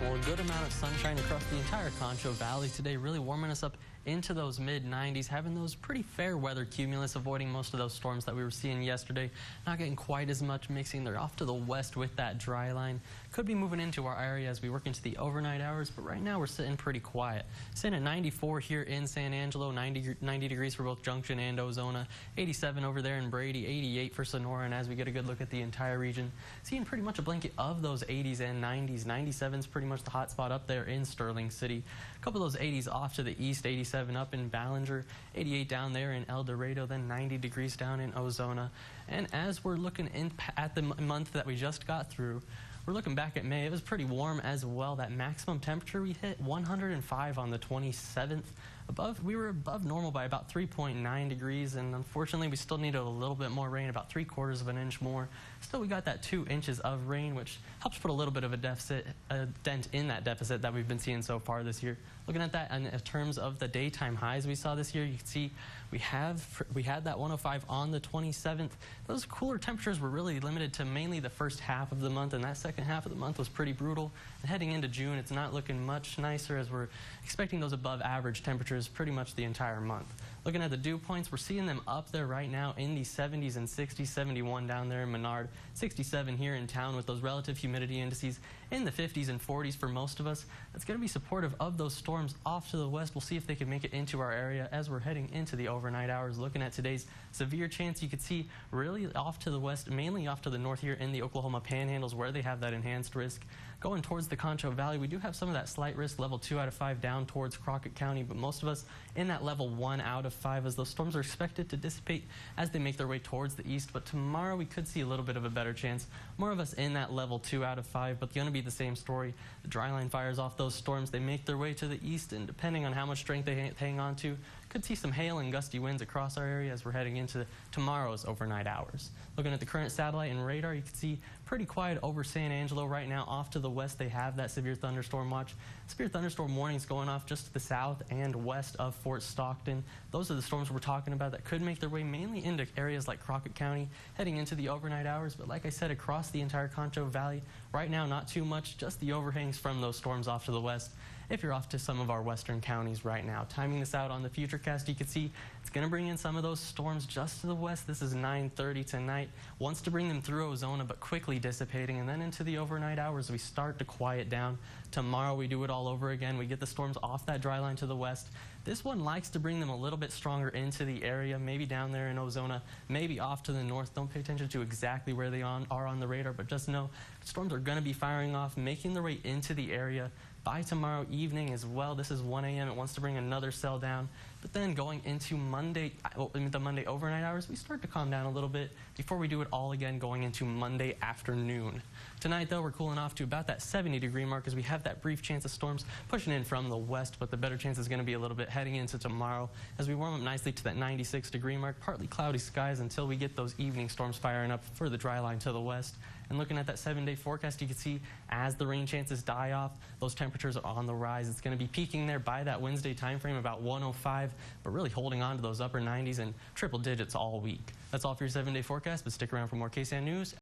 Well, a good amount of sunshine across the entire Concho Valley today, really warming us up into those mid-90s, having those pretty fair weather cumulus, avoiding most of those storms that we were seeing yesterday. Not getting quite as much mixing. They're off to the west with that dry line. Could be moving into our area as we work into the overnight hours, but right now we're sitting pretty quiet. Sitting at 94 here in San Angelo, 90 degrees for both Junction and Ozona, 87 over there in Brady, 88 for Sonora, and as we get a good look at the entire region, seeing pretty much a blanket of those 80s and 90s. 97 is pretty much the hot spot up there in Sterling City. A couple of those 80s off to the east, 87 up in Ballinger, 88 down there in El Dorado, then 90 degrees down in Ozona. And as we're looking at the month that we just got through, we're looking back at May. It was pretty warm as well. That maximum temperature we hit 105 on the 27th. We were above normal by about 3.9 degrees, and unfortunately we still needed a little bit more rain, about 3/4 of an inch more. Still, we got that 2 inches of rain, which helps put a little bit of a dent in that deficit that we've been seeing so far this year. Looking at that in terms of the daytime highs we saw this year, you can see we had that 105 on the 27th. Those cooler temperatures were really limited to mainly the first half of the month, and that second half of the month was pretty brutal. And heading into June, it's not looking much nicer as we're expecting those above average temperatures pretty much the entire month. Looking at the dew points, we're seeing them up there right now in the 70s and 60s, 71 down there in Menard, 67 here in town with those relative humidity indices in the 50s and 40s for most of us. That's going to be supportive of those storms off to the west. We'll see if they can make it into our area as we're heading into the overnight hours. Looking at today's severe chance, you could see really off to the west, mainly off to the north here in the Oklahoma panhandles where they have that enhanced risk. Going towards the Concho Valley, we do have some of that slight risk, level 2 out of 5 down towards Crockett County, but most of us in that level 1 out of 5 as those storms are expected to dissipate as they make their way towards the east. But tomorrow we could see a little bit of a better chance. More of us in that level 2 out of 5, but going to be the same story. The dry line fires off those storms. They make their way to the east, and depending on how much strength they hang on to, could see some hail and gusty winds across our area as we're heading into tomorrow's overnight hours. Looking at the current satellite and radar, you can see pretty quiet over San Angelo right now. Off to the west, they have that severe thunderstorm watch. Severe thunderstorm warnings going off just to the south and west of Fort Stockton. Those are the storms we're talking about that could make their way mainly into areas like Crockett County heading into the overnight hours. But like I said, across the entire Concho Valley, right now not too much, just the overhangs from those storms off to the west. If you're off to some of our western counties right now, timing this out on the Futurecast, you can see it's going to bring in some of those storms just to the west. This is 9:30 tonight. Wants to bring them through Ozona, but quickly dissipating. And then into the overnight hours, we start to quiet down. Tomorrow, we do it all over again. We get the storms off that dry line to the west. This one likes to bring them a little bit stronger into the area, maybe down there in Ozona, maybe off to the north. Don't pay attention to exactly where they are on the radar, but just know storms are going to be firing off, making their way into the area by tomorrow evening as well. This is 1 a.m. It wants to bring another cell down. But then going into the Monday overnight hours, we start to calm down a little bit before we do it all again going into Monday afternoon. Tonight, though, we're cooling off to about that 70-degree mark as we have that brief chance of storms pushing in from the west, but the better chance is going to be a little bit heading into tomorrow as we warm up nicely to that 96-degree mark. Partly cloudy skies until we get those evening storms firing up for the dry line to the west. And looking at that 7-day forecast, you can see as the rain chances die off, those temperatures are on the rise. It's going to be peaking there by that Wednesday time frame, about 105, but really holding on to those upper 90s and triple digits all week. That's all for your 7-day forecast, but stick around for more KSAN news.